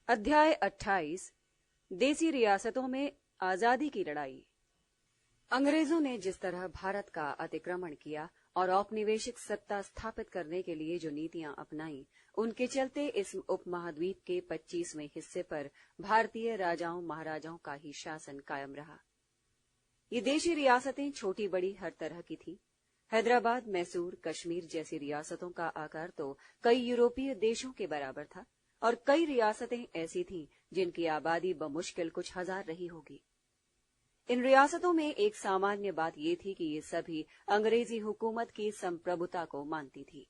अध्याय 28 देसी रियासतों में आजादी की लड़ाई। अंग्रेजों ने जिस तरह भारत का अतिक्रमण किया और औपनिवेशिक सत्ता स्थापित करने के लिए जो नीतियां अपनाई, उनके चलते इस उपमहाद्वीप के 25वें हिस्से पर भारतीय राजाओं महाराजाओं का ही शासन कायम रहा। ये देशी रियासतें छोटी बड़ी हर तरह की थीं। हैदराबाद, मैसूर, कश्मीर जैसी रियासतों का आकार तो कई यूरोपीय देशों के बराबर था और कई रियासतें ऐसी थीं जिनकी आबादी बमुश्किल कुछ हजार रही होगी। इन रियासतों में एक सामान्य बात यह थी कि ये सभी अंग्रेजी हुकूमत की संप्रभुता को मानती थी।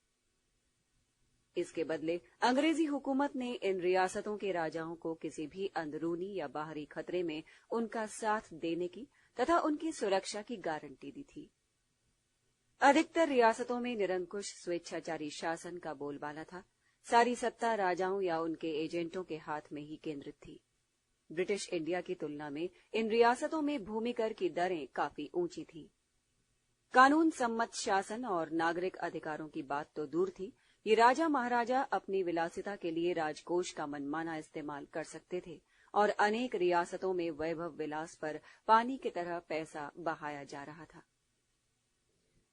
इसके बदले अंग्रेजी हुकूमत ने इन रियासतों के राजाओं को किसी भी अंदरूनी या बाहरी खतरे में उनका साथ देने की तथा उनकी सुरक्षा की गारंटी दी थी। अधिकतर रियासतों में निरंकुश स्वेच्छाचारी शासन का बोलबाला था। सारी सत्ता राजाओं या उनके एजेंटों के हाथ में ही केंद्रित थी। ब्रिटिश इंडिया की तुलना में इन रियासतों में भूमि कर की दरें काफी ऊंची थीं। कानून सम्मत शासन और नागरिक अधिकारों की बात तो दूर थी, ये राजा महाराजा अपनी विलासिता के लिए राजकोष का मनमाना इस्तेमाल कर सकते थे और अनेक रियासतों में वैभव विलास पर पानी की तरह पैसा बहाया जा रहा था।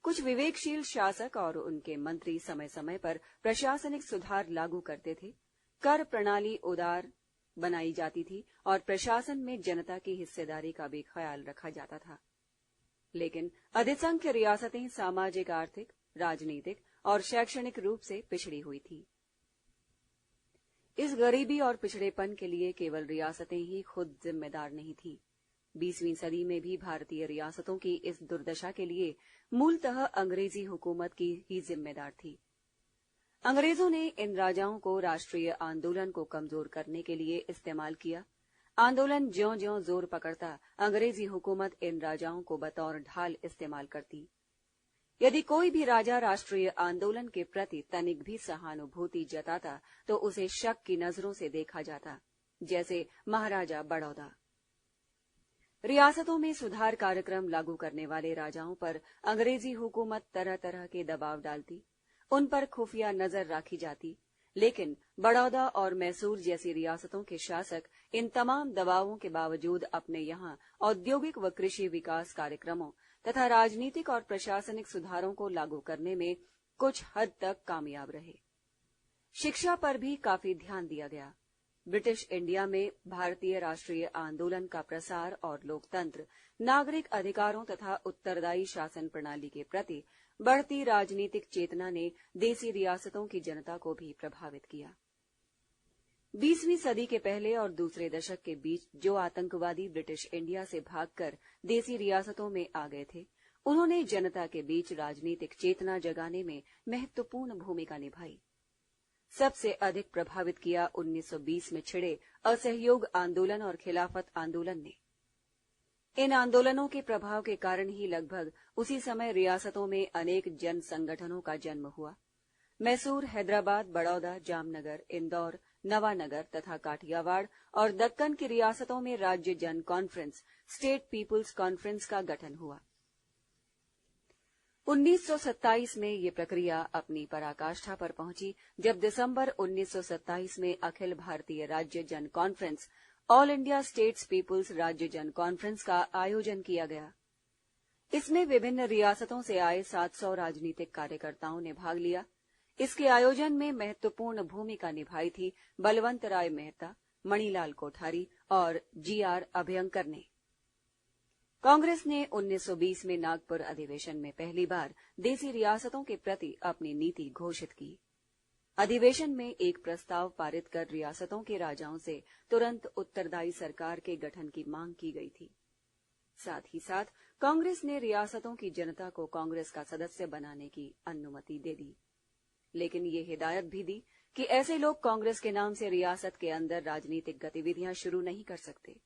कुछ विवेकशील शासक और उनके मंत्री समय समय पर प्रशासनिक सुधार लागू करते थे। कर प्रणाली उदार बनाई जाती थी और प्रशासन में जनता की हिस्सेदारी का भी ख्याल रखा जाता था। लेकिन अधिसंख्य रियासतें सामाजिक, आर्थिक, राजनीतिक और शैक्षणिक रूप से पिछड़ी हुई थी। इस गरीबी और पिछड़ेपन के लिए केवल रियासतें ही खुद जिम्मेदार नहीं थीं। 20वीं सदी में भी भारतीय रियासतों की इस दुर्दशा के लिए मूलतः अंग्रेजी हुकूमत की ही जिम्मेदार थी। अंग्रेजों ने इन राजाओं को राष्ट्रीय आंदोलन को कमजोर करने के लिए इस्तेमाल किया। आंदोलन ज्यों-ज्यों जोर पकड़ता, अंग्रेजी हुकूमत इन राजाओं को बतौर ढाल इस्तेमाल करती। यदि कोई भी राजा राष्ट्रीय आंदोलन के प्रति तनिक भी सहानुभूति जताता तो उसे शक की नजरों से देखा जाता, जैसे महाराजा बड़ौदा। रियासतों में सुधार कार्यक्रम लागू करने वाले राजाओं पर अंग्रेजी हुकूमत तरह तरह के दबाव डालती, उन पर खुफिया नजर रखी जाती। लेकिन बड़ौदा और मैसूर जैसी रियासतों के शासक इन तमाम दबावों के बावजूद अपने यहाँ औद्योगिक व कृषि विकास कार्यक्रमों तथा राजनीतिक और प्रशासनिक सुधारों को लागू करने में कुछ हद तक कामयाब रहे। शिक्षा पर भी काफी ध्यान दिया गया। ब्रिटिश इंडिया में भारतीय राष्ट्रीय आंदोलन का प्रसार और लोकतंत्र, नागरिक अधिकारों तथा उत्तरदायी शासन प्रणाली के प्रति बढ़ती राजनीतिक चेतना ने देसी रियासतों की जनता को भी प्रभावित किया। 20वीं सदी के पहले और दूसरे दशक के बीच जो आतंकवादी ब्रिटिश इंडिया से भागकर देसी रियासतों में आ गए थे, उन्होंने जनता के बीच राजनीतिक चेतना जगाने में महत्वपूर्ण भूमिका निभाई। सबसे अधिक प्रभावित किया 1920 में छिड़े असहयोग आंदोलन और खिलाफत आंदोलन ने। इन आंदोलनों के प्रभाव के कारण ही लगभग उसी समय रियासतों में अनेक जन संगठनों का जन्म हुआ। मैसूर, हैदराबाद, बड़ौदा, जामनगर, इंदौर, नवानगर तथा काठियावाड़ और दक्कन की रियासतों में राज्य Jan conference, state people's conference का गठन हुआ। 1927 में ये प्रक्रिया अपनी पराकाष्ठा पर पहुंची जब दिसंबर 1927 में अखिल Bharatiya Rajya Jan Conference, All India States People's Rajya Jan conference का आयोजन किया गया। इसमें विभिन्न रियासतों से आए 700 राजनीतिक कार्यकर्ताओं ने भाग लिया। इसके आयोजन में महत्वपूर्ण भूमिका निभाई थी बलवंत राय मेहता, मणिलाल कोठारी और जीआर अभयंकर ने। कांग्रेस ने 1920 में नागपुर अधिवेशन में पहली बार देसी रियासतों के प्रति अपनी नीति घोषित की। अधिवेशन में एक प्रस्ताव पारित कर रियासतों के राजाओं से तुरंत उत्तरदायी सरकार के गठन की मांग की गई थी। साथ ही साथ कांग्रेस ने रियासतों की जनता को कांग्रेस का सदस्य बनाने की अनुमति दे दी, लेकिन ये हिदायत भी दी कि ऐसे लोग कांग्रेस के नाम से रियासत के अंदर राजनीतिक गतिविधियां शुरू नहीं कर सकते।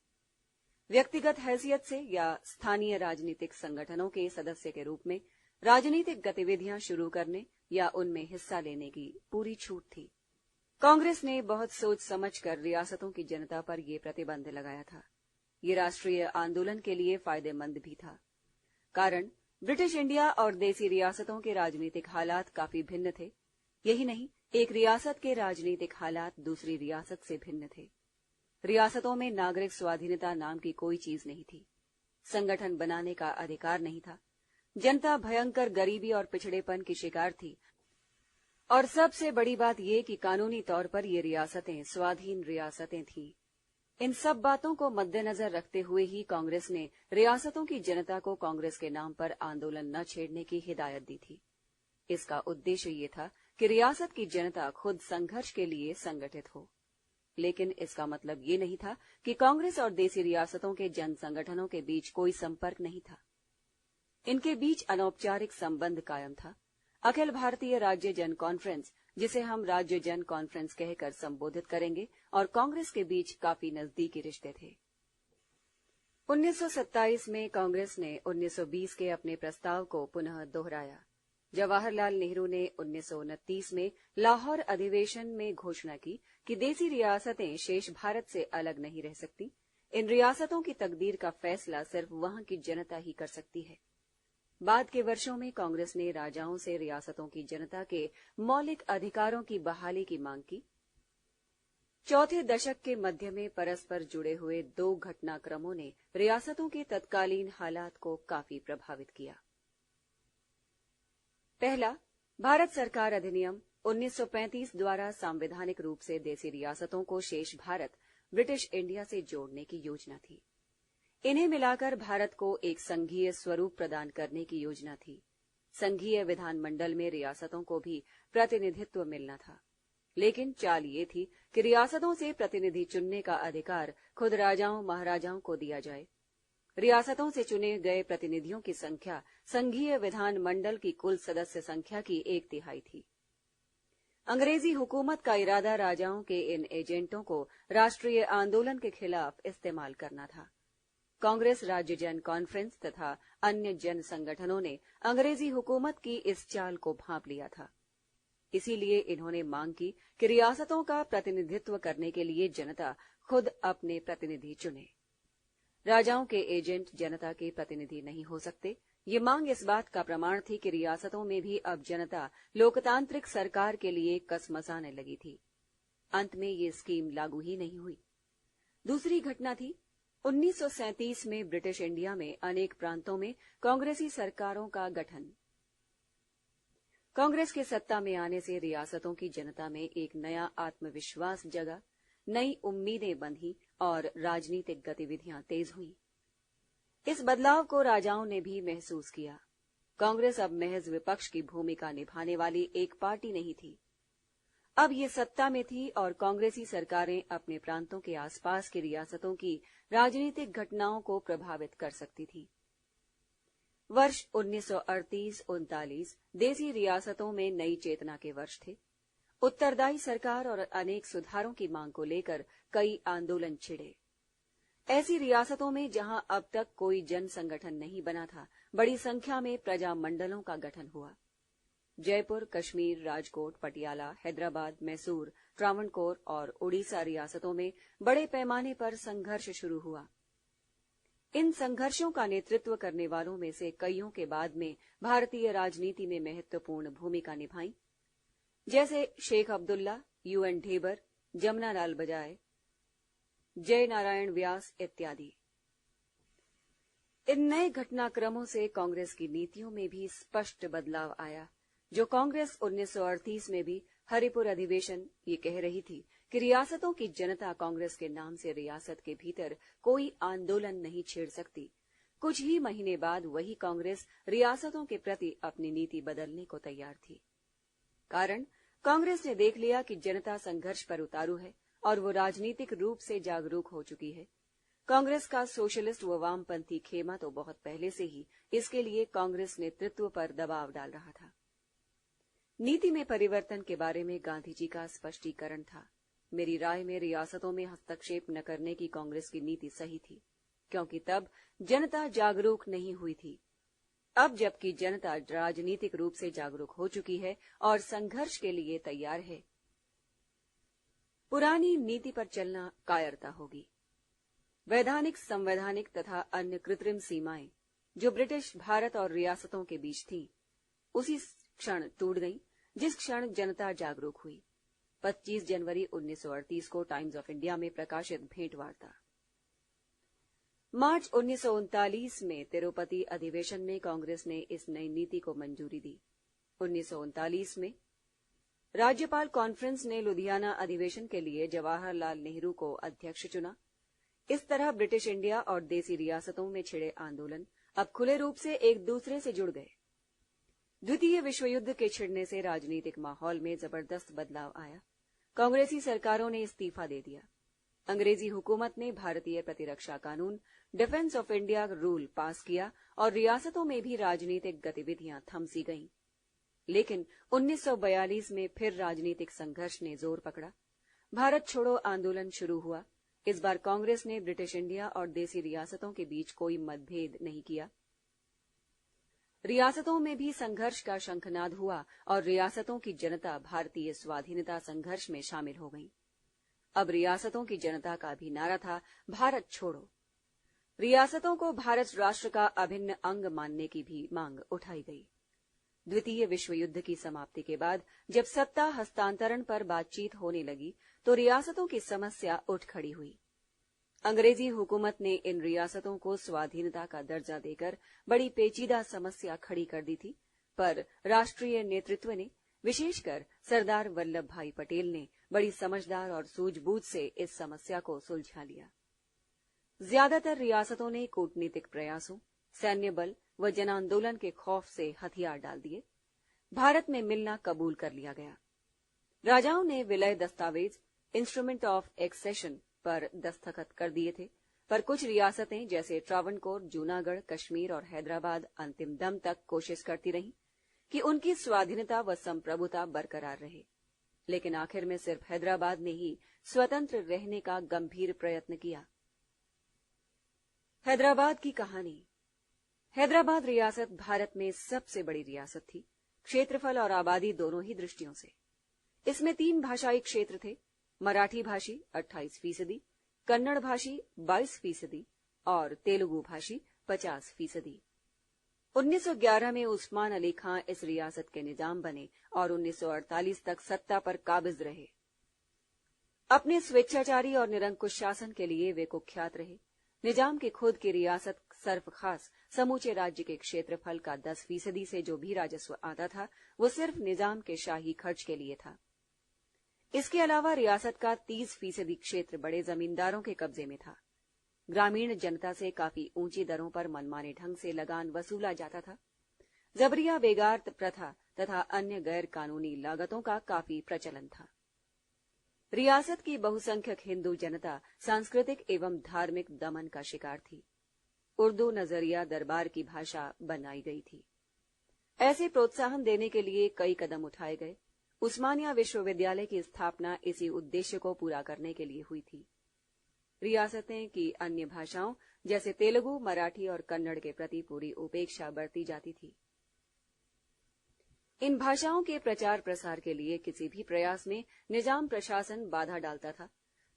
व्यक्तिगत हैसियत से या स्थानीय राजनीतिक संगठनों के सदस्य के रूप में राजनीतिक गतिविधियां शुरू करने या उनमें हिस्सा लेने की पूरी छूट थी। कांग्रेस ने बहुत सोच समझकर रियासतों की जनता पर यह प्रतिबंध लगाया था। ये राष्ट्रीय आंदोलन के लिए फायदेमंद भी था, कारण ब्रिटिश इंडिया और देसी रियासतों के राजनीतिक हालात काफी भिन्न थे। यही नहीं, एक रियासत के राजनीतिक हालात दूसरी रियासत से भिन्न थे। रियासतों में नागरिक स्वाधीनता नाम की कोई चीज नहीं थी। संगठन बनाने का अधिकार नहीं था। जनता भयंकर गरीबी और पिछड़ेपन की शिकार थी। और सबसे बड़ी बात यह कि कानूनी तौर पर ये रियासतें स्वाधीन रियासतें थीं। इन सब बातों को मद्देनजर रखते हुए ही कांग्रेस ने रियासतों की जनता को कांग्रेस के नाम पर आंदोलन न छेड़ने की हिदायत दी थी। इसका उद्देश्य ये था कि रियासत की जनता खुद संघर्ष के लिए संगठित हो। लेकिन इसका मतलब ये नहीं था कि कांग्रेस और देसी रियासतों के जन संगठनों के बीच कोई संपर्क नहीं था। इनके बीच अनौपचारिक संबंध कायम था। अखिल भारतीय राज्य जन कॉन्फ्रेंस, जिसे हम राज्य जन कॉन्फ्रेंस कहकर संबोधित करेंगे, और कांग्रेस के बीच काफी नजदीकी रिश्ते थे। 1927 में कांग्रेस ने 1920 के अपने प्रस्ताव को पुनः दोहराया। जवाहरलाल नेहरू ने 1929 में लाहौर अधिवेशन में घोषणा की कि देसी रियासतें शेष भारत से अलग नहीं रह सकती। इन रियासतों की तकदीर का फैसला सिर्फ वहां की जनता ही कर सकती है। बाद के वर्षों में कांग्रेस ने राजाओं से रियासतों की जनता के मौलिक अधिकारों की बहाली की मांग की। चौथे दशक के मध्य में परस्पर जुड़े हुए दो घटनाक्रमों ने रियासतों के तत्कालीन हालात को काफी प्रभावित किया। पहला, भारत सरकार अधिनियम 1935 द्वारा संवैधानिक रूप से देसी रियासतों को शेष भारत, ब्रिटिश इंडिया से जोड़ने की योजना थी। इन्हें मिलाकर भारत को एक संघीय स्वरूप प्रदान करने की योजना थी। संघीय विधानमंडल में रियासतों को भी प्रतिनिधित्व मिलना था। लेकिन चाल ये थी कि रियासतों से प्रतिनिधि चुनने का अधिकार खुद राजाओं महाराजाओं को दिया जाए। रियासतों से चुने गए प्रतिनिधियों की संख्या संघीय विधानमंडल की कुल सदस्य संख्या की 1/3 थी। अंग्रेजी हुकूमत का इरादा राजाओं के इन एजेंटों को राष्ट्रीय आंदोलन के खिलाफ इस्तेमाल करना था। कांग्रेस, राज्य जन कॉन्फ्रेंस तथा अन्य जन संगठनों ने अंग्रेजी हुकूमत की इस चाल को भांप लिया था। इसीलिए इन्होंने मांग की कि रियासतों का प्रतिनिधित्व करने के लिए जनता खुद अपने प्रतिनिधि चुने। राजाओं के एजेंट जनता के प्रतिनिधि नहीं हो सकते। ये मांग इस बात का प्रमाण थी कि रियासतों में भी अब जनता लोकतांत्रिक सरकार के लिए कसमसाने लगी थी। अंत में ये स्कीम लागू ही नहीं हुई। दूसरी घटना थी 1937 में ब्रिटिश इंडिया में अनेक प्रांतों में कांग्रेसी सरकारों का गठन। कांग्रेस के सत्ता में आने से रियासतों की जनता में एक नया आत्मविश्वास जगा, नई उम्मीदें बंधी और राजनीतिक गतिविधियां तेज हुईं। इस बदलाव को राजाओं ने भी महसूस किया। कांग्रेस अब महज विपक्ष की भूमिका निभाने वाली एक पार्टी नहीं थी। अब ये सत्ता में थी और कांग्रेसी सरकारें अपने प्रांतों के आसपास की रियासतों की राजनीतिक घटनाओं को प्रभावित कर सकती थी। वर्ष 1938-39 देसी रियासतों में नई चेतना के वर्ष थे। उत्तरदायी सरकार और अनेक सुधारों की मांग को लेकर कई आंदोलन छिड़े। ऐसी रियासतों में जहां अब तक कोई जन संगठन नहीं बना था, बड़ी संख्या में प्रजा मंडलों का गठन हुआ। जयपुर, कश्मीर, राजकोट, पटियाला, हैदराबाद, मैसूर, त्रावणकोर और ओडिशा रियासतों में बड़े पैमाने पर संघर्ष शुरू हुआ। इन संघर्षों का नेतृत्व करने वालों में से कईयों के बाद में भारतीय राजनीति में महत्वपूर्ण भूमिका निभाई, जैसे शेख अब्दुल्ला, यूएन ढेबर, जमनालाल बजाय, जय नारायण व्यास इत्यादि। इन नए घटनाक्रमों से कांग्रेस की नीतियों में भी स्पष्ट बदलाव आया। जो कांग्रेस 1938 में भी हरिपुर अधिवेशन ये कह रही थी कि रियासतों की जनता कांग्रेस के नाम से रियासत के भीतर कोई आंदोलन नहीं छेड़ सकती, कुछ ही महीने बाद वही कांग्रेस रियासतों के प्रति अपनी नीति बदलने को तैयार थी। कारण, कांग्रेस ने देख लिया कि जनता संघर्ष पर उतारू है और वो राजनीतिक रूप से जागरूक हो चुकी है। कांग्रेस का सोशलिस्ट व वामपंथी खेमा तो बहुत पहले से ही इसके लिए कांग्रेस नेतृत्व पर दबाव डाल रहा था। नीति में परिवर्तन के बारे में गांधी जी का स्पष्टीकरण था। मेरी राय में रियासतों में हस्तक्षेप न करने की कांग्रेस की नीति सही थी, क्योंकि तब जनता जागरूक नहीं हुई थी। अब जबकि जनता राजनीतिक रूप से जागरूक हो चुकी है और संघर्ष के लिए तैयार है, पुरानी नीति पर चलना कायरता होगी। वैधानिक, संवैधानिक तथा अन्य कृत्रिम सीमाएं जो ब्रिटिश भारत और रियासतों के बीच थी, उसी क्षण टूट गईं जिस क्षण जनता जागरूक हुई। 25 जनवरी 1938 को टाइम्स ऑफ इंडिया में प्रकाशित भेंटवार्ता। मार्च 1939 में तिरुपति अधिवेशन में कांग्रेस ने इस नई नीति को मंजूरी दी। 1939 में राज्यपाल कॉन्फ्रेंस ने लुधियाना अधिवेशन के लिए जवाहरलाल नेहरू को अध्यक्ष चुना। इस तरह ब्रिटिश इंडिया और देसी रियासतों में छिड़े आंदोलन अब खुले रूप से एक दूसरे से जुड़ गए। द्वितीय विश्व युद्ध के छिड़ने से राजनीतिक माहौल में जबरदस्त बदलाव आया। कांग्रेसी सरकारों ने इस्तीफा दे दिया। अंग्रेजी हुकूमत ने भारतीय प्रतिरक्षा कानून, डिफेंस ऑफ इंडिया रूल पास किया और रियासतों में भी राजनीतिक गतिविधियां थम सी गईं। लेकिन 1942 में फिर राजनीतिक संघर्ष ने जोर पकड़ा। भारत छोड़ो आंदोलन शुरू हुआ। इस बार कांग्रेस ने ब्रिटिश इंडिया और देसी रियासतों के बीच कोई मतभेद नहीं किया। रियासतों में भी संघर्ष का शंखनाद हुआ और रियासतों की जनता भारतीय स्वाधीनता संघर्ष में शामिल हो गई। अब रियासतों की जनता का भी नारा था, भारत छोड़ो। रियासतों को भारत राष्ट्र का अभिन्न अंग मानने की भी मांग उठाई गई। द्वितीय विश्व युद्ध की समाप्ति के बाद जब सत्ता हस्तांतरण पर बातचीत होने लगी तो रियासतों की समस्या उठ खड़ी हुई। अंग्रेजी हुकूमत ने इन रियासतों को स्वाधीनता का दर्जा देकर बड़ी पेचीदा समस्या खड़ी कर दी थी, पर राष्ट्रीय नेतृत्व ने, विशेषकर सरदार वल्लभ भाई पटेल ने बड़ी समझदार और सूझबूझ से इस समस्या को सुलझा लिया। ज्यादातर रियासतों ने कूटनीतिक प्रयासों, सैन्य बल व जन आंदोलन के खौफ से हथियार डाल दिए। भारत में मिलना कबूल कर लिया गया। राजाओं ने विलय दस्तावेज, इंस्ट्रूमेंट ऑफ एक्सेशन पर दस्तखत कर दिए थे, पर कुछ रियासतें जैसे ट्रावनकोर, जूनागढ़, कश्मीर और हैदराबाद अंतिम दम तक कोशिश करती रहीं कि उनकी स्वाधीनता व संप्रभुता बरकरार रहे। लेकिन आखिर में सिर्फ हैदराबाद ने ही स्वतंत्र रहने का गंभीर प्रयत्न किया। हैदराबाद की कहानी। हैदराबाद रियासत भारत में सबसे बड़ी रियासत थी, क्षेत्रफल और आबादी दोनों ही दृष्टियों से। इसमें 3 भाषाई क्षेत्र थे, मराठी भाषी 28%, कन्नड़ भाषी 22% और तेलुगु भाषी 50%। 1911 में उस्मान अली खां इस रियासत के निजाम बने और 1948 तक सत्ता पर काबिज रहे। अपने स्वेच्छाचारी और निरंकुश शासन के लिए वे कुख्यात रहे। निजाम की खुद की रियासत सरफखास समूचे राज्य के क्षेत्रफल का 10% से जो भी राजस्व आता था वो सिर्फ निजाम के शाही खर्च के लिए था। इसके अलावा रियासत का 30% क्षेत्र बड़े जमींदारों के कब्जे में था। ग्रामीण जनता से काफी ऊंची दरों पर मनमाने ढंग से लगान वसूला जाता था। जबरिया बेगार प्रथा तथा अन्य गैर कानूनी लागतों का काफी प्रचलन था। रियासत की बहुसंख्यक हिंदू जनता सांस्कृतिक एवं धार्मिक दमन का शिकार थी। उर्दू नजरिया दरबार की भाषा बनाई गई थी। ऐसे प्रोत्साहन देने के लिए कई कदम उठाए गए। उस्मानिया विश्वविद्यालय की स्थापना इसी उद्देश्य को पूरा करने के लिए हुई थी। रियासतें की अन्य भाषाओं जैसे तेलुगु, मराठी और कन्नड़ के प्रति पूरी उपेक्षा बरती जाती थी। इन भाषाओं के प्रचार प्रसार के लिए किसी भी प्रयास में निजाम प्रशासन बाधा डालता था।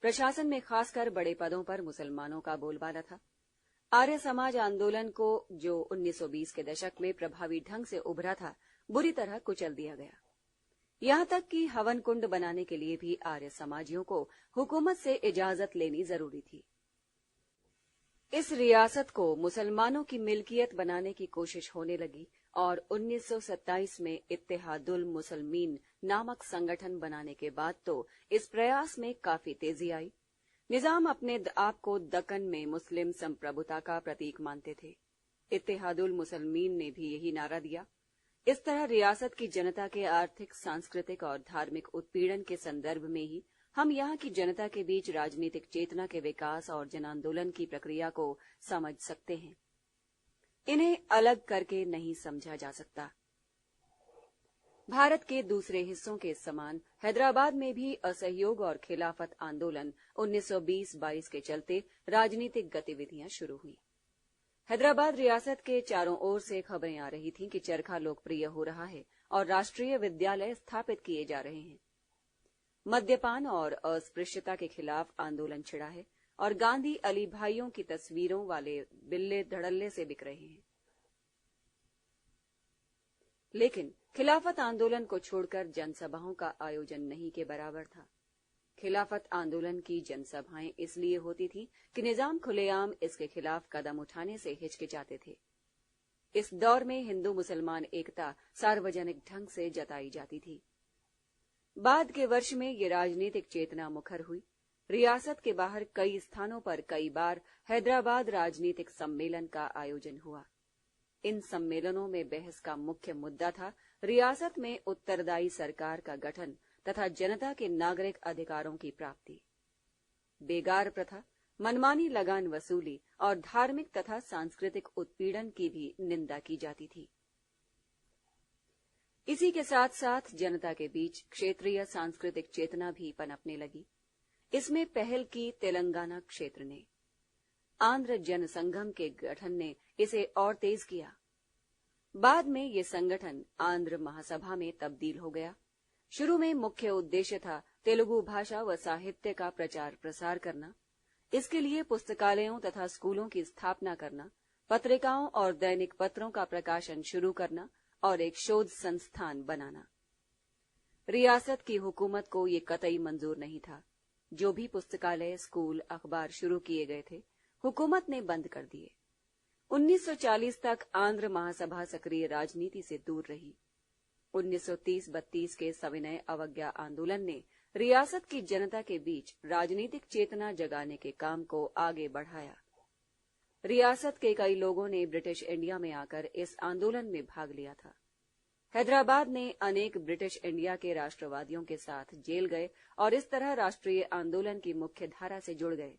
प्रशासन में खासकर बड़े पदों पर मुसलमानों का बोलबाला था। आर्य समाज आंदोलन को, जो 1920 के दशक में प्रभावी ढंग से उभरा था, बुरी तरह कुचल दिया गया। यहां तक कि हवन कुंड बनाने के लिए भी आर्य समाजियों को हुकूमत से इजाजत लेनी जरूरी थी। इस रियासत को मुसलमानों की मिल्कियत बनाने की कोशिश होने लगी और 1927 में इत्तेहादुल मुसलमीन नामक संगठन बनाने के बाद तो इस प्रयास में काफी तेजी आई। निजाम अपने आप को दक्कन में मुस्लिम संप्रभुता का प्रतीक मानते थे। इत्तेहादुल मुसलमीन ने भी यही नारा दिया। इस तरह रियासत की जनता के आर्थिक, सांस्कृतिक और धार्मिक उत्पीड़न के संदर्भ में ही हम यहाँ की जनता के बीच राजनीतिक चेतना के विकास और जन आंदोलन की प्रक्रिया को समझ सकते हैं। इन्हें अलग करके नहीं समझा जा सकता। भारत के दूसरे हिस्सों के समान हैदराबाद में भी असहयोग और खिलाफत आंदोलन 1920-22 के चलते राजनीतिक गतिविधियां शुरू हुई। हैदराबाद रियासत के चारों ओर से खबरें आ रही थीं कि चरखा लोकप्रिय हो रहा है और राष्ट्रीय विद्यालय स्थापित किए जा रहे हैं। मद्यपान और अस्पृश्यता के खिलाफ आंदोलन छिड़ा है और गांधी अली भाइयों की तस्वीरों वाले बिल्ले धड़ल्ले से बिक रहे हैं। लेकिन खिलाफत आंदोलन को छोड़कर जनसभाओं का आयोजन नहीं के बराबर था। खिलाफत आंदोलन की जनसभाएं इसलिए होती थी कि निजाम खुलेआम इसके खिलाफ कदम उठाने से हिचकिचाते थे। इस दौर में हिंदू मुसलमान एकता सार्वजनिक ढंग से जताई जाती थी। बाद के वर्ष में ये राजनीतिक चेतना मुखर हुई। रियासत के बाहर कई स्थानों पर कई बार हैदराबाद राजनीतिक सम्मेलन का आयोजन हुआ। इन सम्मेलनों में बहस का मुख्य मुद्दा था रियासत में उत्तरदायी सरकार का गठन तथा जनता के नागरिक अधिकारों की प्राप्ति। बेगार प्रथा, मनमानी लगान वसूली और धार्मिक तथा सांस्कृतिक उत्पीड़न की भी निंदा की जाती थी। इसी के साथ साथ जनता के बीच क्षेत्रीय सांस्कृतिक चेतना भी पनपने लगी। इसमें पहल की तेलंगाना क्षेत्र ने। आंध्र जन संगम के गठन ने इसे और तेज किया। बाद में ये संगठन आंध्र महासभा में तब्दील हो गया। शुरू में मुख्य उद्देश्य था तेलुगु भाषा व साहित्य का प्रचार प्रसार करना। इसके लिए पुस्तकालयों तथा स्कूलों की स्थापना करना, पत्रिकाओं और दैनिक पत्रों का प्रकाशन शुरू करना और एक शोध संस्थान बनाना। रियासत की हुकूमत को ये कतई मंजूर नहीं था। जो भी पुस्तकालय, स्कूल, अखबार शुरू किए गए थे, हुकूमत ने बंद कर दिए। 1940 तक आंध्र महासभा सक्रिय राजनीति से दूर रही। 1930-32 के सविनय अवज्ञा आंदोलन ने रियासत की जनता के बीच राजनीतिक चेतना जगाने के काम को आगे बढ़ाया। रियासत के कई लोगों ने ब्रिटिश इंडिया में आकर इस आंदोलन में भाग लिया था। हैदराबाद ने अनेक ब्रिटिश इंडिया के राष्ट्रवादियों के साथ जेल गए और इस तरह राष्ट्रीय आंदोलन की मुख्य धारा से जुड़ गए।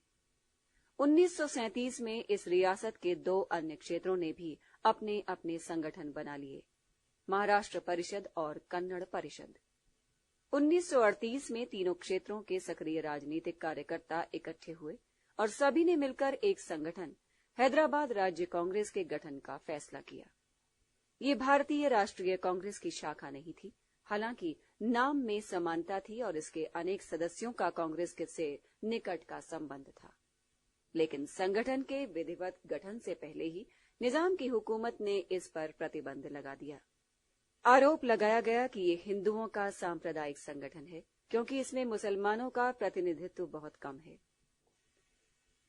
1937 में इस रियासत के 2 अन्य क्षेत्रों ने भी अपने अपने संगठन बना लिए, महाराष्ट्र परिषद और कन्नड़ परिषद। 1938 में तीनों क्षेत्रों के सक्रिय राजनीतिक कार्यकर्ता इकट्ठे हुए और सभी ने मिलकर एक संगठन हैदराबाद राज्य कांग्रेस के गठन का फैसला किया। ये भारतीय राष्ट्रीय कांग्रेस की शाखा नहीं थी। हालांकि नाम में समानता थी और इसके अनेक सदस्यों का कांग्रेस से निकट का संबंध था। लेकिन संगठन के विधिवत गठन से पहले ही निजाम की हुकूमत ने इस पर प्रतिबंध लगा दिया। आरोप लगाया गया कि ये हिंदुओं का सांप्रदायिक संगठन है, क्योंकि इसमें मुसलमानों का प्रतिनिधित्व बहुत कम है।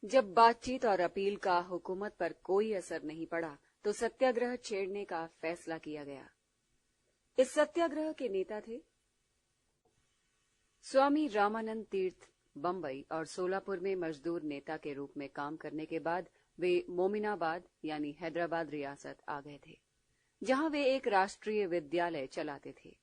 जब बातचीत और अपील का हुकूमत पर कोई असर नहीं पड़ा तो सत्याग्रह छेड़ने का फैसला किया गया। इस सत्याग्रह के नेता थे स्वामी रामानंद तीर्थ। बंबई और सोलापुर में मजदूर नेता के रूप में काम करने के बाद वे मोमिनाबाद यानी हैदराबाद रियासत आ गए थे, जहां वे एक राष्ट्रीय विद्यालय चलाते थे।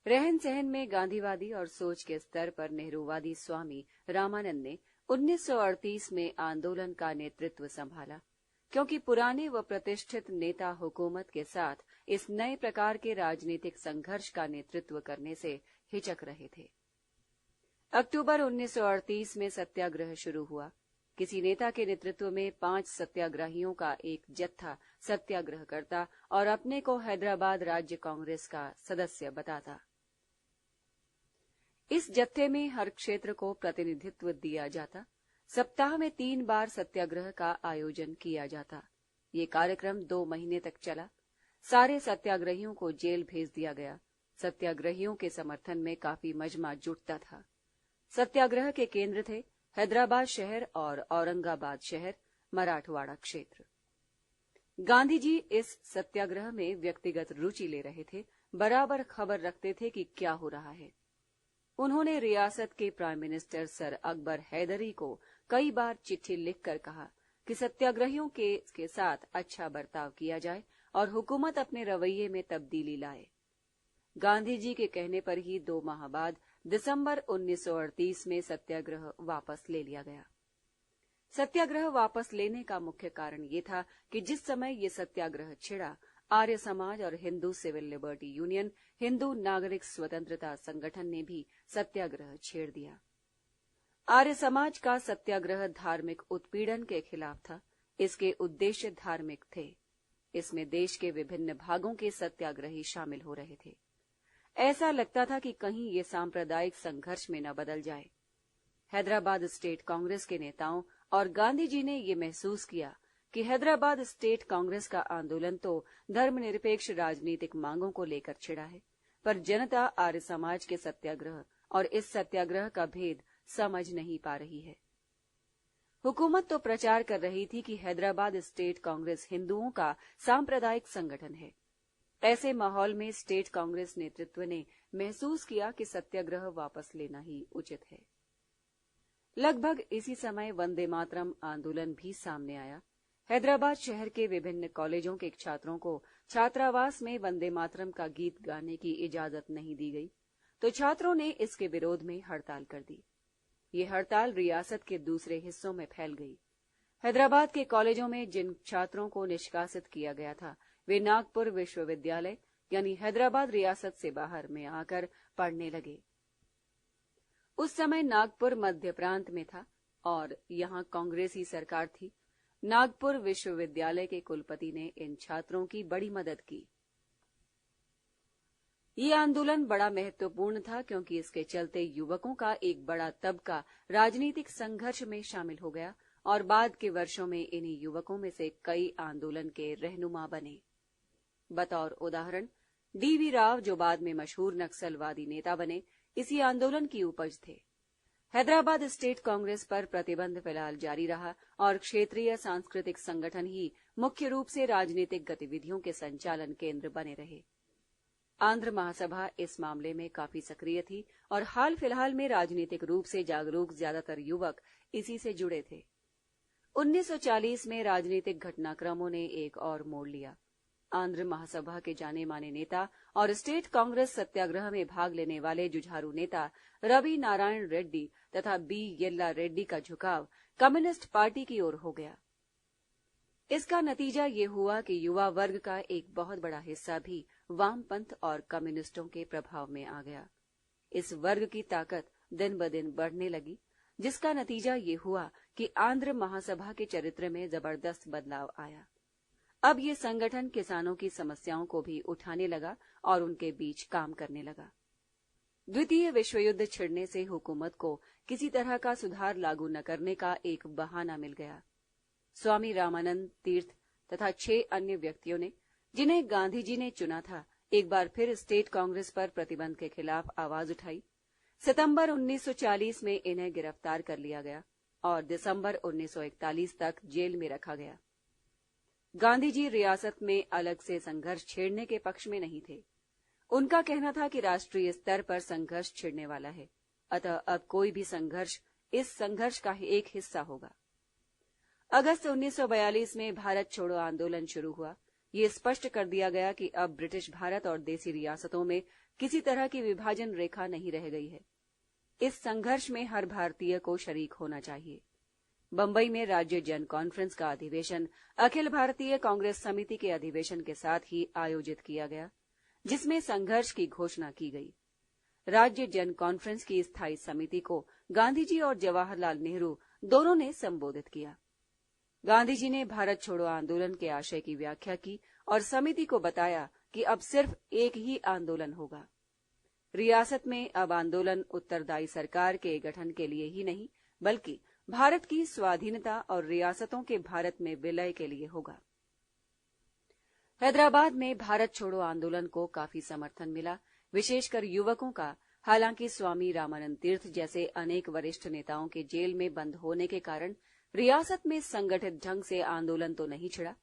रहन सहन में गांधीवादी और सोच के स्तर पर नेहरूवादी स्वामी रामानंद ने 1938 में आंदोलन का नेतृत्व संभाला, क्योंकि पुराने व प्रतिष्ठित नेता हुकूमत के साथ इस नए प्रकार के राजनीतिक संघर्ष का नेतृत्व करने से हिचक रहे थे। अक्टूबर 1938 में सत्याग्रह शुरू हुआ। किसी नेता के नेतृत्व में 5 सत्याग्रहियों का एक जत्था सत्याग्रह करता और अपने को हैदराबाद राज्य कांग्रेस का सदस्य बताता। इस जत्थे में हर क्षेत्र को प्रतिनिधित्व दिया जाता। सप्ताह में 3 बार सत्याग्रह का आयोजन किया जाता। ये कार्यक्रम 2 महीने तक चला। सारे सत्याग्रहियों को जेल भेज दिया गया। सत्याग्रहियों के समर्थन में काफी मजमा जुटता था। सत्याग्रह के केंद्र थे हैदराबाद शहर और औरंगाबाद शहर, मराठवाड़ा क्षेत्र। गांधी जी इस सत्याग्रह में व्यक्तिगत रुचि ले रहे थे, बराबर खबर रखते थे कि क्या हो रहा है। उन्होंने रियासत के prime minister sir Akbar Hydari को कई बार चिट्ठी लिखकर कहा कि सत्याग्रहियों के साथ अच्छा बर्ताव किया जाए और हुकूमत अपने रवैये में तब्दीली लाए। गांधी जी के कहने पर ही 2 माह बाद दिसंबर 1938 में सत्याग्रह वापस ले लिया गया। सत्याग्रह वापस लेने का मुख्य कारण ये था कि जिस समय ये सत्याग्रह छिड़ा, आर्य समाज और Hindu Civil Liberty Union, Hindu नागरिक स्वतंत्रता संगठन ने भी सत्याग्रह छेड़ दिया। आर्य समाज का सत्याग्रह धार्मिक उत्पीड़न के खिलाफ था। इसके उद्देश्य धार्मिक थे। इसमें देश के विभिन्न भागों के सत्याग्रही शामिल हो रहे थे। ऐसा लगता था कि कहीं ये सांप्रदायिक संघर्ष में न बदल जाए। हैदराबाद स्टेट कांग्रेस के नेताओं और गांधी जी ने ये महसूस किया कि हैदराबाद स्टेट कांग्रेस का आंदोलन तो धर्मनिरपेक्ष राजनीतिक मांगों को लेकर छिड़ा है, पर जनता आर्य समाज के सत्याग्रह और इस सत्याग्रह का भेद समझ नहीं पा रही है। हुकूमत तो प्रचार कर रही थी कि हैदराबाद स्टेट कांग्रेस हिंदुओं का सांप्रदायिक संगठन है। ऐसे माहौल में स्टेट कांग्रेस नेतृत्व ने महसूस किया कि सत्याग्रह वापस लेना ही उचित है। लगभग इसी समय वंदे मातरम आंदोलन भी सामने आया। हैदराबाद शहर के विभिन्न कॉलेजों के छात्रों को छात्रावास में वंदे मातरम का गीत गाने की इजाजत नहीं दी गई, तो छात्रों ने इसके विरोध में हड़ताल कर दी। ये हड़ताल रियासत के दूसरे हिस्सों में फैल गई। हैदराबाद के कॉलेजों में जिन छात्रों को निष्कासित किया गया था, वे नागपुर विश्वविद्यालय यानी हैदराबाद रियासत से बाहर में आकर पढ़ने लगे। उस समय नागपुर मध्य प्रांत में था और यहाँ कांग्रेसी सरकार थी। नागपुर विश्वविद्यालय के कुलपति ने इन छात्रों की बड़ी मदद की। ये आंदोलन बड़ा महत्वपूर्ण था क्योंकि इसके चलते युवकों का एक बड़ा तबका राजनीतिक संघर्ष में शामिल हो गया और बाद के वर्षों में इन्हीं युवकों में से कई आंदोलन के रहनुमा बने। बतौर उदाहरण डीवी राव, जो बाद में मशहूर नक्सलवादी नेता बने, इसी आंदोलन की उपज थे। हैदराबाद स्टेट कांग्रेस पर प्रतिबंध फिलहाल जारी रहा और क्षेत्रीय सांस्कृतिक संगठन ही मुख्य रूप से राजनीतिक गतिविधियों के संचालन केंद्र बने रहे। आंध्र महासभा इस मामले में काफी सक्रिय थी और हाल फिलहाल में राजनीतिक रूप से जागरूक ज्यादातर युवक इसी से जुड़े थे। 1940 में राजनीतिक घटनाक्रमों ने एक और मोड़ लिया। आंध्र महासभा के जाने माने नेता और स्टेट कांग्रेस सत्याग्रह में भाग लेने वाले जुझारू नेता रवि नारायण रेड्डी तथा बी येल्ला रेड्डी का झुकाव कम्युनिस्ट पार्टी की ओर हो गया। इसका नतीजा ये हुआ कि युवा वर्ग का एक बहुत बड़ा हिस्सा भी वामपंथ और कम्युनिस्टों के प्रभाव में आ गया। इस वर्ग की ताकत दिन ब दिन बढ़ने लगी, जिसका नतीजा ये हुआ कि आंध्र महासभा के चरित्र में जबरदस्त बदलाव आया। अब ये संगठन किसानों की समस्याओं को भी उठाने लगा और उनके बीच काम करने लगा। द्वितीय विश्व युद्ध छिड़ने से हुकूमत को किसी तरह का सुधार लागू न करने का एक बहाना मिल गया। स्वामी रामानंद तीर्थ तथा 6 अन्य व्यक्तियों ने, जिन्हें गांधी जी ने चुना था, एक बार फिर स्टेट कांग्रेस पर प्रतिबंध के खिलाफ आवाज उठाई। सितंबर 1940 में इन्हें गिरफ्तार कर लिया गया और दिसंबर 1941 तक जेल में रखा गया। गांधी जी रियासत में अलग से संघर्ष छेड़ने के पक्ष में नहीं थे। उनका कहना था कि राष्ट्रीय स्तर पर संघर्ष छिड़ने वाला है, अतः अब कोई भी संघर्ष इस संघर्ष का एक हिस्सा होगा। अगस्त 1942 में भारत छोड़ो आंदोलन शुरू हुआ। ये स्पष्ट कर दिया गया कि अब ब्रिटिश भारत और देसी रियासतों में किसी तरह की विभाजन रेखा नहीं रह गई है। इस संघर्ष में हर भारतीय को शरीक होना चाहिए। बंबई में राज्य जन कॉन्फ्रेंस का अधिवेशन अखिल भारतीय कांग्रेस समिति के अधिवेशन के साथ ही आयोजित किया गया, जिसमें संघर्ष की घोषणा की गई। राज्य जन कॉन्फ्रेंस की स्थायी समिति को गांधी जी और जवाहरलाल नेहरू दोनों ने संबोधित किया। गांधी जी ने भारत छोड़ो आंदोलन के आशय की व्याख्या की और समिति को बताया कि अब सिर्फ एक ही आंदोलन होगा। रियासत में अब आंदोलन उत्तरदायी सरकार के गठन के लिए ही नहीं, बल्कि भारत की स्वाधीनता और रियासतों के भारत में विलय के लिए होगा। हैदराबाद में भारत छोड़ो आंदोलन को काफी समर्थन मिला, विशेषकर युवकों का। हालांकि स्वामी रामानंद तीर्थ जैसे अनेक वरिष्ठ नेताओं के जेल में बंद होने के कारण रियासत में संगठित ढंग से आंदोलन तो नहीं छिड़ा,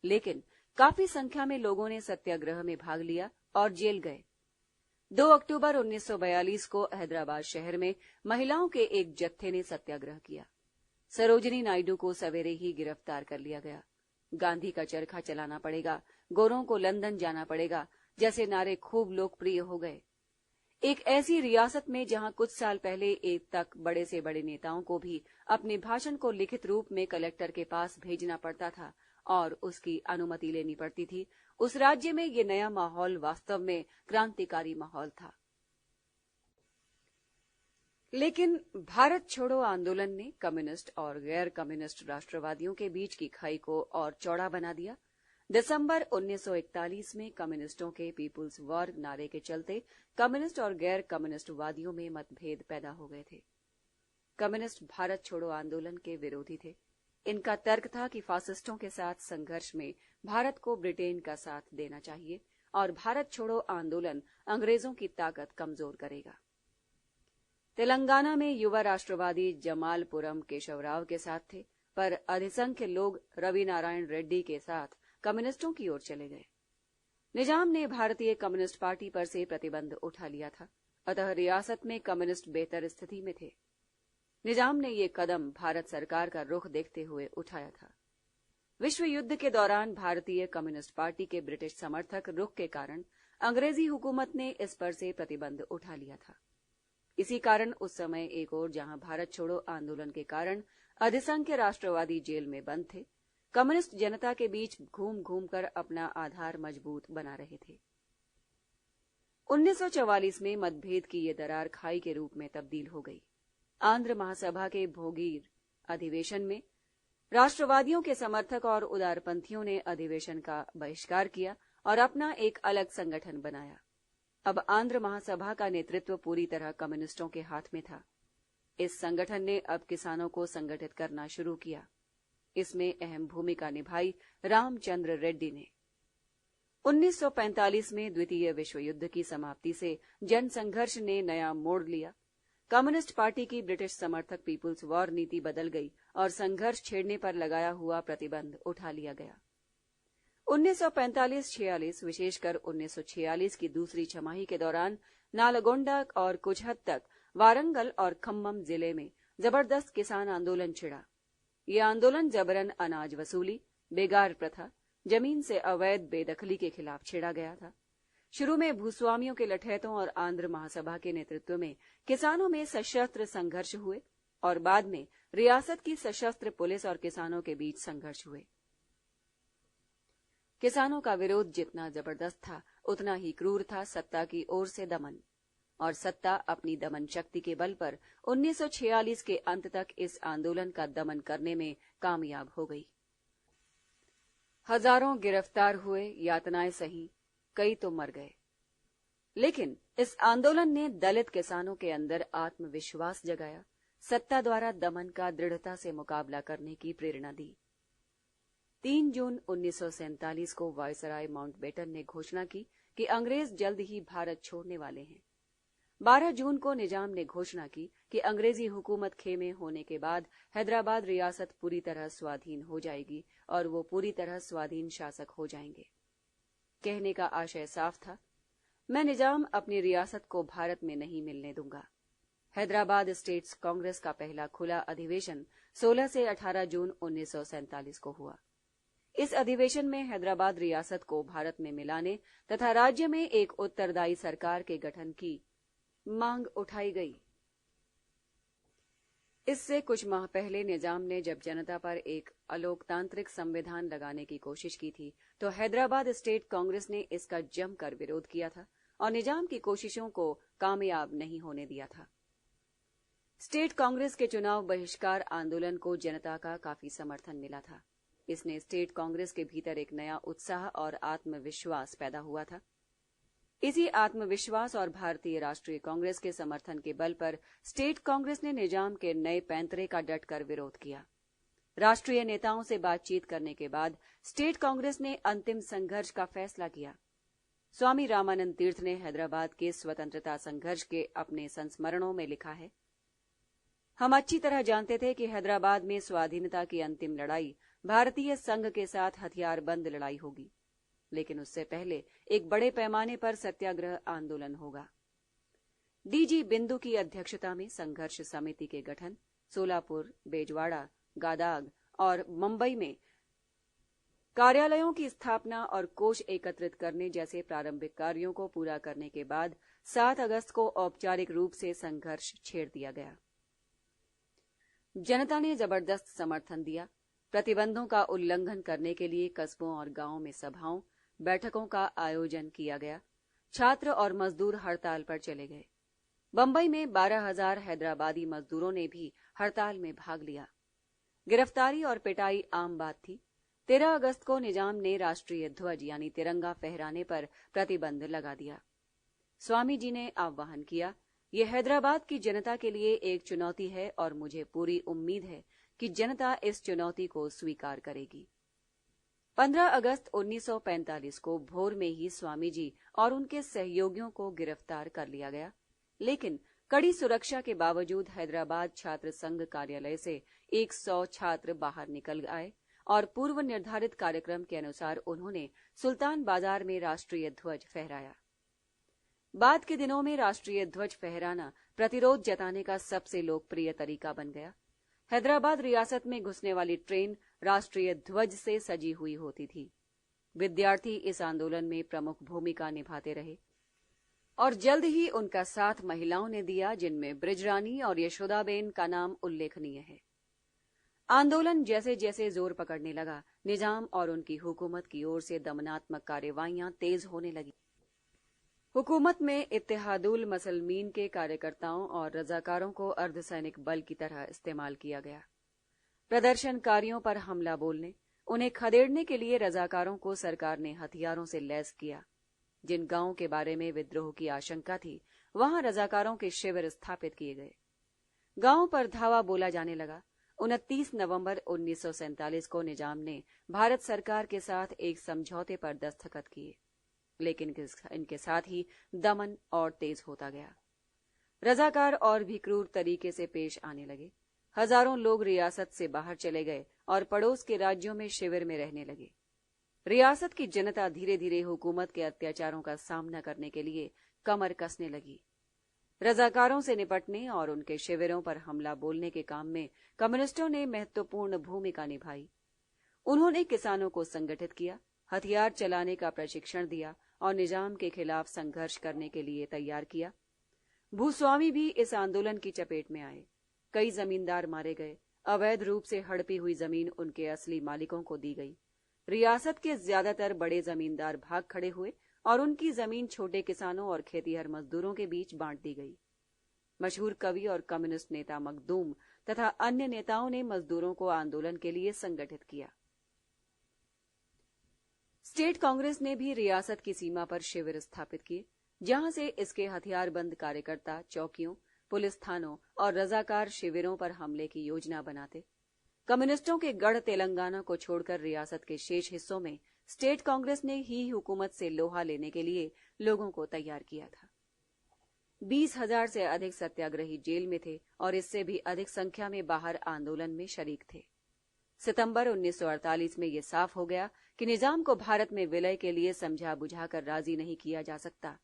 लेकिन काफी संख्या में लोगों ने सत्याग्रह में भाग लिया और जेल गए। 2 अक्टूबर 1942 को हैदराबाद शहर में महिलाओं के एक जत्थे ने सत्याग्रह किया। सरोजिनी नायडू को सवेरे ही गिरफ्तार कर लिया गया। गांधी का चरखा चलाना पड़ेगा, गोरों को लंदन जाना पड़ेगा जैसे नारे खूब लोकप्रिय हो गए। एक ऐसी रियासत में जहां कुछ साल पहले एक तक बड़े से बड़े नेताओं को भी अपने भाषण को लिखित रूप में कलेक्टर के पास भेजना पड़ता था और उसकी अनुमति लेनी पड़ती थी, उस राज्य में ये नया माहौल वास्तव में क्रांतिकारी माहौल था। लेकिन भारत छोड़ो आंदोलन ने कम्युनिस्ट और गैर कम्युनिस्ट राष्ट्रवादियों के बीच की खाई को और चौड़ा बना दिया। दिसंबर 1941 में कम्युनिस्टों के पीपुल्स वॉर नारे के चलते कम्युनिस्ट और गैर कम्युनिस्ट वादियों में मतभेद पैदा हो गए थे। कम्युनिस्ट भारत छोड़ो आंदोलन के विरोधी थे। इनका तर्क था कि फासिस्टों के साथ संघर्ष में भारत को ब्रिटेन का साथ देना चाहिए और भारत छोड़ो आंदोलन अंग्रेजों की ताकत कमजोर करेगा। तेलंगाना में युवा राष्ट्रवादी जमालपुरम केशवराव के साथ थे, पर अधिसंख्य लोग रवि नारायण रेड्डी के साथ कम्युनिस्टों की ओर चले गए। निजाम ने भारतीय कम्युनिस्ट पार्टी पर से प्रतिबंध उठा लिया था, अतः रियासत में कम्युनिस्ट बेहतर स्थिति में थे। निजाम ने ये कदम भारत सरकार का रुख देखते हुए उठाया था। विश्व युद्ध के दौरान भारतीय कम्युनिस्ट पार्टी के ब्रिटिश समर्थक रुख के कारण अंग्रेजी हुकूमत ने इस पर से प्रतिबंध उठा लिया था। इसी कारण उस समय एक ओर जहां भारत छोड़ो आंदोलन के कारण अधिसंख्य राष्ट्रवादी जेल में बंद थे, कम्युनिस्ट जनता के बीच घूम घूम कर अपना आधार मजबूत बना रहे थे। 1944 में मतभेद की ये दरार खाई के रूप में तब्दील हो गई। आंध्र महासभा के भोगीर अधिवेशन में राष्ट्रवादियों के समर्थक और उदारपंथियों ने अधिवेशन का बहिष्कार किया और अपना एक अलग संगठन बनाया। अब आंध्र महासभा का नेतृत्व पूरी तरह कम्युनिस्टों के हाथ में था। इस संगठन ने अब किसानों को संगठित करना शुरू किया। इसमें अहम भूमिका निभाई रामचंद्र रेड्डी ने। 1945 में द्वितीय विश्व युद्ध की समाप्ति से जनसंघर्ष ने नया मोड़ लिया। कम्युनिस्ट पार्टी की ब्रिटिश समर्थक पीपुल्स वॉर नीति बदल गई और संघर्ष छेड़ने पर लगाया हुआ प्रतिबंध उठा लिया गया। 1945-46 विशेषकर 1946 की दूसरी छमाही के दौरान नालगोंडा और कुछ हद तक वारंगल और खम्मम जिले में जबरदस्त किसान आंदोलन छिड़ा। ये आंदोलन जबरन अनाज वसूली, बेगार प्रथा, जमीन से अवैध बेदखली के खिलाफ छिड़ा गया था। शुरू में भूस्वामियों के लठैतों और आंध्र महासभा के नेतृत्व में किसानों में सशस्त्र संघर्ष हुए और बाद में रियासत की सशस्त्र पुलिस और किसानों के बीच संघर्ष हुए। किसानों का विरोध जितना जबरदस्त था, उतना ही क्रूर था सत्ता की ओर से दमन, और सत्ता अपनी दमन शक्ति के बल पर 1946 के अंत तक इस आंदोलन का दमन करने में कामयाब हो गई। हजारों गिरफ्तार हुए, यातनाएं सही, कई तो मर गए। लेकिन इस आंदोलन ने दलित किसानों के अंदर आत्मविश्वास जगाया, सत्ता द्वारा दमन का दृढ़ता से मुकाबला करने की प्रेरणा दी। 3 जून 1947 को वायसराय माउंटबेटन ने घोषणा की कि अंग्रेज जल्द ही भारत छोड़ने वाले हैं। 12 जून को निजाम ने घोषणा की कि अंग्रेजी हुकूमत खेमे होने के बाद हैदराबाद रियासत पूरी तरह स्वाधीन हो जाएगी और वो पूरी तरह स्वाधीन शासक हो जाएंगे। कहने का आशय साफ था, मैं निजाम अपनी रियासत को भारत में नहीं मिलने दूंगा। हैदराबाद स्टेट्स कांग्रेस का पहला खुला अधिवेशन 16 से 18 जून 1947 को हुआ। इस अधिवेशन में हैदराबाद रियासत को भारत में मिलाने तथा राज्य में एक उत्तरदायी सरकार के गठन की मांग उठाई गई। इससे कुछ माह पहले निजाम ने जब जनता पर एक अलोकतांत्रिक संविधान लगाने की कोशिश की थी, तो हैदराबाद स्टेट कांग्रेस ने इसका जमकर विरोध किया था और निजाम की कोशिशों को कामयाब नहीं होने दिया था। स्टेट कांग्रेस के चुनाव बहिष्कार आंदोलन को जनता का काफी समर्थन मिला था। इसने स्टेट कांग्रेस के भीतर एक नया उत्साह और आत्मविश्वास पैदा हुआ था। इसी आत्मविश्वास और भारतीय राष्ट्रीय कांग्रेस के समर्थन के बल पर स्टेट कांग्रेस ने निजाम के नए पैंतरे का डटकर विरोध किया। राष्ट्रीय नेताओं से बातचीत करने के बाद स्टेट कांग्रेस ने अंतिम संघर्ष का फैसला किया। स्वामी रामानंद तीर्थ ने हैदराबाद के स्वतंत्रता संघर्ष के अपने संस्मरणों में लिखा है, हम अच्छी तरह जानते थे कि हैदराबाद में स्वाधीनता की अंतिम लड़ाई भारतीय संघ के साथ हथियारबंद लड़ाई होगी, लेकिन उससे पहले एक बड़े पैमाने पर सत्याग्रह आंदोलन होगा। डीजी बिंदु की अध्यक्षता में संघर्ष समिति के गठन, सोलापुर, बेजवाड़ा, गादाग और मुंबई में कार्यालयों की स्थापना और कोष एकत्रित करने जैसे प्रारंभिक कार्यों को पूरा करने के बाद 7 अगस्त को औपचारिक रूप से संघर्ष छेड़ दिया गया। जनता ने जबरदस्त समर्थन दिया। प्रतिबंधों का उल्लंघन करने के लिए कस्बों और गांवों में सभाओं, बैठकों का आयोजन किया गया। छात्र और मजदूर हड़ताल पर चले गए। बंबई में 12,000 हैदराबादी मजदूरों ने भी हड़ताल में भाग लिया। गिरफ्तारी और पिटाई आम बात थी। 13 अगस्त को निजाम ने राष्ट्रीय ध्वज यानी तिरंगा फहराने पर प्रतिबंध लगा दिया। स्वामी जी ने आह्वान किया ये हैदराबाद की जनता के लिए एक चुनौती है और मुझे पूरी उम्मीद है कि जनता इस चुनौती को स्वीकार करेगी। 15 अगस्त 1945 को भोर में ही स्वामी जी और उनके सहयोगियों को गिरफ्तार कर लिया गया, लेकिन कड़ी सुरक्षा के बावजूद हैदराबाद छात्र संघ कार्यालय से 100 छात्र बाहर निकल आए और पूर्व निर्धारित कार्यक्रम के अनुसार उन्होंने सुल्तान बाजार में राष्ट्रीय ध्वज फहराया। बाद के दिनों में राष्ट्रीय ध्वज फहराना प्रतिरोध जताने का सबसे लोकप्रिय तरीका बन गया। हैदराबाद रियासत में घुसने वाली ट्रेन राष्ट्रीय ध्वज से सजी हुई होती थी। विद्यार्थी इस आंदोलन में प्रमुख भूमिका निभाते रहे और जल्द ही उनका साथ महिलाओं ने दिया, जिनमें बृजरानी और यशोदाबेन का नाम उल्लेखनीय है। आंदोलन जैसे जैसे जोर पकड़ने लगा, निजाम और उनकी हुकूमत की ओर से दमनात्मक कार्रवाइयां तेज होने लगी। हुकूमत में इत्तेहादुल मुसलमीन के कार्यकर्ताओं और रजाकारों को अर्धसैनिक बल की तरह इस्तेमाल किया गया। प्रदर्शनकारियों पर हमला बोलने, उन्हें खदेड़ने के लिए रजाकारों को सरकार ने हथियारों से लैस किया। जिन गांवों के बारे में विद्रोह की आशंका थी, वहां रजाकारों के शिविर स्थापित किए गए। गांवों पर धावा बोला जाने लगा। 29 नवंबर 1947 को निजाम ने भारत सरकार के साथ एक समझौते पर दस्तखत किए, लेकिन इनके साथ ही दमन और तेज होता गया। रजाकार और भी क्रूर तरीके से पेश आने लगे। हजारों लोग रियासत से बाहर चले गए और पड़ोस के राज्यों में शिविर में रहने लगे। रियासत की जनता धीरे धीरे हुकूमत के अत्याचारों का सामना करने के लिए कमर कसने लगी। रजाकारों से निपटने और उनके शिविरों पर हमला बोलने के काम में कम्युनिस्टों ने महत्वपूर्ण भूमिका निभाई। उन्होंने किसानों को संगठित किया, हथियार चलाने का प्रशिक्षण दिया और निजाम के खिलाफ संघर्ष करने के लिए तैयार किया। भूस्वामी भी इस आंदोलन की चपेट में आए। कई जमींदार मारे गए। अवैध रूप से हड़पी हुई जमीन उनके असली मालिकों को दी गई। रियासत के ज्यादातर बड़े जमींदार भाग खड़े हुए और उनकी जमीन छोटे किसानों और खेतीहर मजदूरों के बीच बांट दी गई। मशहूर कवि और कम्युनिस्ट नेता मखदूम तथा अन्य नेताओं ने मजदूरों को आंदोलन के लिए संगठित किया। स्टेट कांग्रेस ने भी रियासत की सीमा पर शिविर स्थापित किए, जहां से इसके हथियारबंद कार्यकर्ता चौकियों, पुलिस थानों और रजाकार शिविरों पर हमले की योजना बनाते। कम्युनिस्टों के गढ़ तेलंगाना को छोड़कर रियासत के शेष हिस्सों में स्टेट कांग्रेस ने ही हुकूमत से लोहा लेने के लिए लोगों को तैयार किया था। 20,000 से अधिक सत्याग्रही जेल में थे और इससे भी अधिक संख्या में बाहर आंदोलन में शरीक थे। सितंबर 1948 में यह साफ हो गया कि निजाम को भारत में विलय के लिए समझा बुझाकर राजी नहीं किया जा सकता।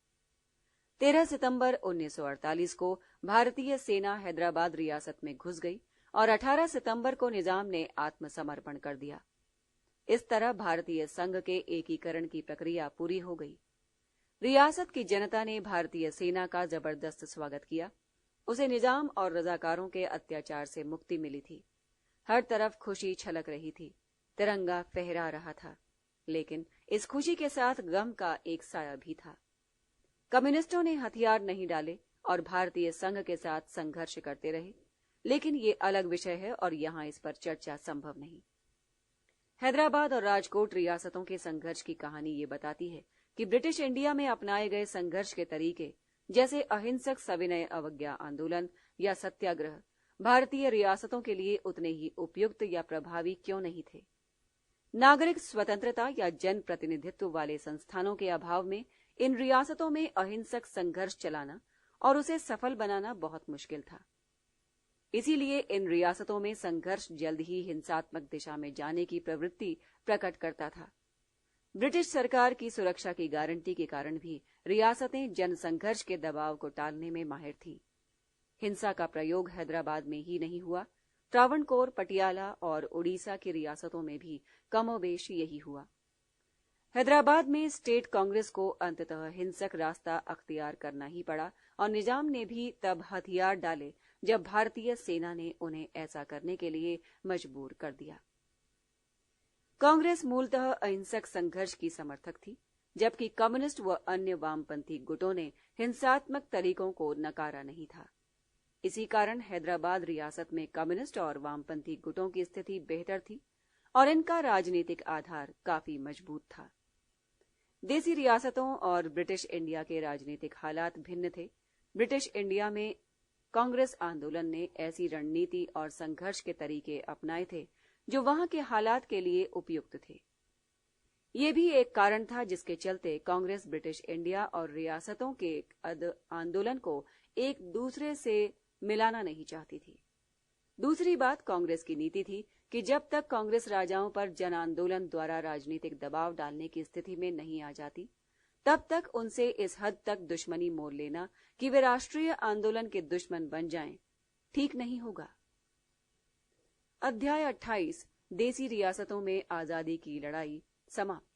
13 सितंबर 1948 को भारतीय सेना हैदराबाद रियासत में घुस गई और 18 सितंबर को निजाम ने आत्मसमर्पण कर दिया। इस तरह भारतीय संघ के एकीकरण की प्रक्रिया पूरी हो गई। रियासत की जनता ने भारतीय सेना का जबरदस्त स्वागत किया। उसे निजाम और रजाकारों के अत्याचार से मुक्ति मिली थी। हर तरफ खुशी छलक रही थी। तिरंगा फहरा रहा था, लेकिन इस खुशी के साथ गम का एक साया भी था। कम्युनिस्टों ने हथियार नहीं डाले और भारतीय संघ के साथ संघर्ष करते रहे, लेकिन ये अलग विषय है और यहां इस पर चर्चा संभव नहीं। हैदराबाद और राजकोट रियासतों के संघर्ष की कहानी ये बताती है कि ब्रिटिश इंडिया में अपनाए गए संघर्ष के तरीके, जैसे अहिंसक सविनय अवज्ञा आंदोलन या सत्याग्रह, भारतीय रियासतों के लिए उतने ही उपयुक्त या प्रभावी क्यों नहीं थे। नागरिक स्वतंत्रता या जन प्रतिनिधित्व वाले संस्थानों के अभाव में इन रियासतों में अहिंसक संघर्ष चलाना और उसे सफल बनाना बहुत मुश्किल था। इसीलिए इन रियासतों में संघर्ष जल्द ही हिंसात्मक दिशा में जाने की प्रवृत्ति प्रकट करता था। ब्रिटिश सरकार की सुरक्षा की गारंटी के कारण भी रियासतें जनसंघर्ष के दबाव को टालने में माहिर थीं। हिंसा का प्रयोग हैदराबाद में ही नहीं हुआ, त्रावणकोर, पटियाला और उड़ीसा की रियासतों में भी कमोबेश यही हुआ। हैदराबाद में स्टेट कांग्रेस को अंततः हिंसक रास्ता अख्तियार करना ही पड़ा और निजाम ने भी तब हथियार डाले जब भारतीय सेना ने उन्हें ऐसा करने के लिए मजबूर कर दिया। कांग्रेस मूलतः अहिंसक संघर्ष की समर्थक थी, जबकि कम्युनिस्ट व अन्य वामपंथी गुटों ने हिंसात्मक तरीकों को नकारा नहीं था। इसी कारण हैदराबाद रियासत में कम्युनिस्ट और वामपंथी गुटों की स्थिति बेहतर थी और इनका राजनीतिक आधार काफी मजबूत था। देसी रियासतों और ब्रिटिश इंडिया के राजनीतिक हालात भिन्न थे। ब्रिटिश इंडिया में कांग्रेस आंदोलन ने ऐसी रणनीति और संघर्ष के तरीके अपनाए थे जो वहां के हालात के लिए उपयुक्त थे। ये भी एक कारण था जिसके चलते कांग्रेस ब्रिटिश इंडिया और रियासतों के आंदोलन को एक दूसरे से मिलाना नहीं चाहती थी। दूसरी बात कांग्रेस की नीति थी कि जब तक कांग्रेस राजाओं पर जन आंदोलन द्वारा राजनीतिक दबाव डालने की स्थिति में नहीं आ जाती, तब तक उनसे इस हद तक दुश्मनी मोल लेना कि वे राष्ट्रीय आंदोलन के दुश्मन बन जाएं, ठीक नहीं होगा। अध्याय 28 देसी रियासतों में आजादी की लड़ाई समाप्त।